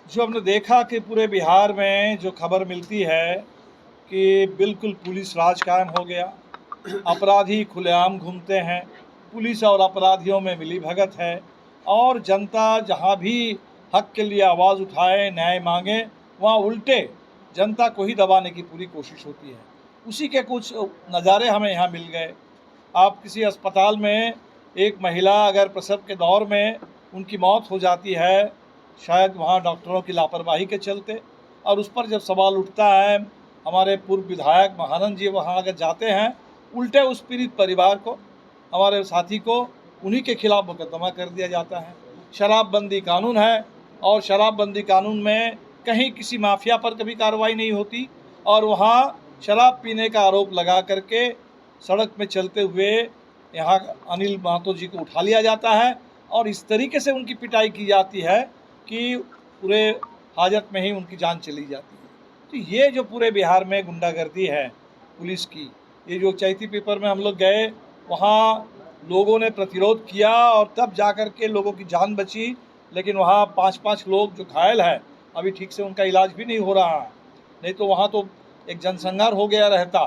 जो हमने देखा कि पूरे बिहार में जो खबर मिलती है कि बिल्कुल पुलिस राज कायम हो गया, अपराधी खुलेआम घूमते हैं, पुलिस और अपराधियों में मिलीभगत है और जनता जहां भी हक के लिए आवाज़ उठाए, न्याय मांगे, वहां उल्टे जनता को ही दबाने की पूरी कोशिश होती है। उसी के कुछ नज़ारे हमें यहाँ मिल गए। आप किसी अस्पताल में एक महिला अगर प्रसव के दौर में उनकी मौत हो जाती है, शायद वहाँ डॉक्टरों की लापरवाही के चलते, और उस पर जब सवाल उठता है, हमारे पूर्व विधायक महानंद जी वहाँ अगर जाते हैं, उल्टे उस पीड़ित परिवार को, हमारे साथी को, उन्हीं के खिलाफ मुकदमा कर दिया जाता है। शराबबंदी कानून है और शराबबंदी कानून में कहीं किसी माफिया पर कभी कार्रवाई नहीं होती और वहाँ शराब पीने का आरोप लगा करके सड़क में चलते हुए यहाँ अनिल महतो जी को उठा लिया जाता है और इस तरीके से उनकी पिटाई की जाती है कि पूरे हाजत में ही उनकी जान चली जाती है। तो ये जो पूरे बिहार में गुंडागर्दी है पुलिस की, ये जो चैती पेपर में हम लोग गए, वहाँ लोगों ने प्रतिरोध किया और तब जा कर के लोगों की जान बची, लेकिन वहाँ 5-5 लोग जो घायल हैं, अभी ठीक से उनका इलाज भी नहीं हो रहा है। नहीं तो वहाँ तो एक जनसंहार हो गया रहता।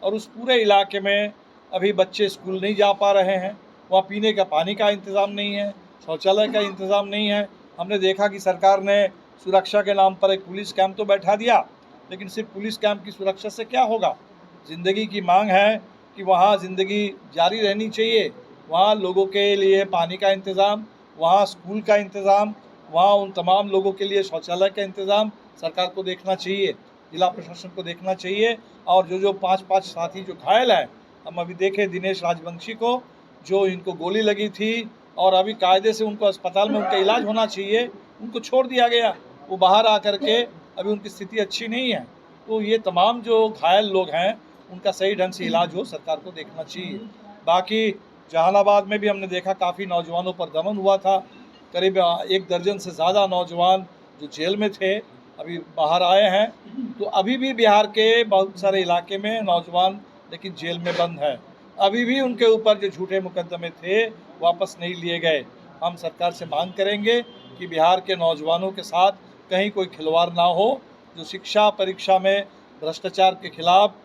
और उस पूरे इलाके में अभी बच्चे स्कूल नहीं जा पा रहे हैं, वहाँ पीने का पानी का इंतज़ाम नहीं है, शौचालय का इंतज़ाम नहीं है। हमने देखा कि सरकार ने सुरक्षा के नाम पर एक पुलिस कैंप तो बैठा दिया, लेकिन सिर्फ पुलिस कैंप की सुरक्षा से क्या होगा। ज़िंदगी की मांग है कि वहाँ ज़िंदगी जारी रहनी चाहिए, वहाँ लोगों के लिए पानी का इंतज़ाम, वहाँ स्कूल का इंतज़ाम, वहाँ उन तमाम लोगों के लिए शौचालय का इंतज़ाम सरकार को देखना चाहिए, जिला प्रशासन को देखना चाहिए। और जो 5-5 साथी जो घायल हैं, हम अभी देखे दिनेश राजवंशी को, जो इनको गोली लगी थी और अभी कायदे से उनको अस्पताल में उनका इलाज होना चाहिए, उनको छोड़ दिया गया। वो बाहर आकर के अभी उनकी स्थिति अच्छी नहीं है। तो ये तमाम जो घायल लोग हैं, उनका सही ढंग से इलाज हो, सरकार को देखना चाहिए। बाकी जहानाबाद में भी हमने देखा काफ़ी नौजवानों पर दमन हुआ था। करीब 1 दर्जन से ज़्यादा नौजवान जो जेल में थे अभी बाहर आए हैं। तो अभी भी बिहार के बहुत सारे इलाके में नौजवान लेकिन जेल में बंद है। अभी भी उनके ऊपर जो झूठे मुकदमे थे वापस नहीं लिए गए। हम सरकार से मांग करेंगे कि बिहार के नौजवानों के साथ कहीं कोई खिलवाड़ ना हो। जो शिक्षा परीक्षा में भ्रष्टाचार के खिलाफ,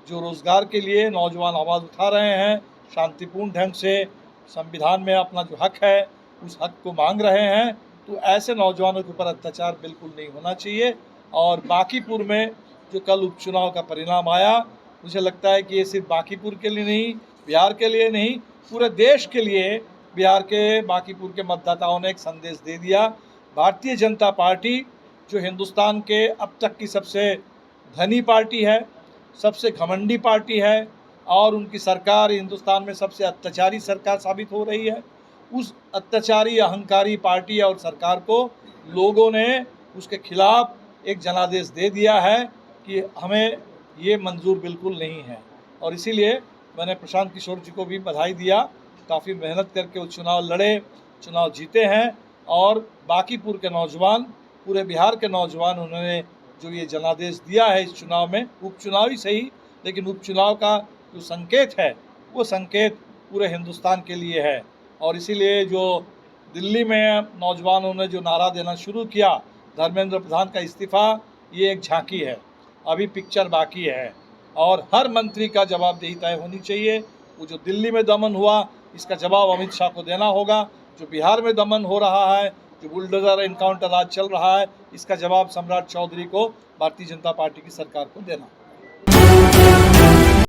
जो रोज़गार के लिए नौजवान आवाज़ उठा रहे हैं, शांतिपूर्ण ढंग से संविधान में अपना जो हक है उस हक को मांग रहे हैं, तो ऐसे नौजवानों के ऊपर अत्याचार बिल्कुल नहीं होना चाहिए। और बांकीपुर में जो कल उपचुनाव का परिणाम आया, मुझे लगता है कि ये सिर्फ बांकीपुर के लिए नहीं, बिहार के लिए नहीं, पूरे देश के लिए बिहार के बांकीपुर के मतदाताओं ने एक संदेश दे दिया। भारतीय जनता पार्टी जो हिंदुस्तान के अब तक की सबसे धनी पार्टी है, सबसे घमंडी पार्टी है और उनकी सरकार हिंदुस्तान में सबसे अत्याचारी सरकार साबित हो रही है, उस अत्याचारी अहंकारी पार्टी और सरकार को लोगों ने उसके खिलाफ एक जनादेश दे दिया है कि हमें ये मंजूर बिल्कुल नहीं है। और इसीलिए मैंने प्रशांत किशोर जी को भी बधाई दिया, काफ़ी मेहनत करके वो चुनाव लड़े, चुनाव जीते हैं। और बांकीपुर के नौजवान, पूरे बिहार के नौजवान, उन्होंने जो ये जनादेश दिया है इस चुनाव में, उपचुनाव ही सही लेकिन उपचुनाव का जो संकेत है वो संकेत पूरे हिंदुस्तान के लिए है। और इसीलिए जो दिल्ली में नौजवानों ने जो नारा देना शुरू किया, धर्मेंद्र प्रधान का इस्तीफ़ा, ये एक झांकी है, अभी पिक्चर बाकी है और हर मंत्री का जवाबदेही तय होनी चाहिए। वो जो दिल्ली में दमन हुआ, इसका जवाब अमित शाह को देना होगा। जो बिहार में दमन हो रहा है, जो बुलडोजर इनकाउंटर आज चल रहा है, इसका जवाब सम्राट चौधरी को, भारतीय जनता पार्टी की सरकार को देना।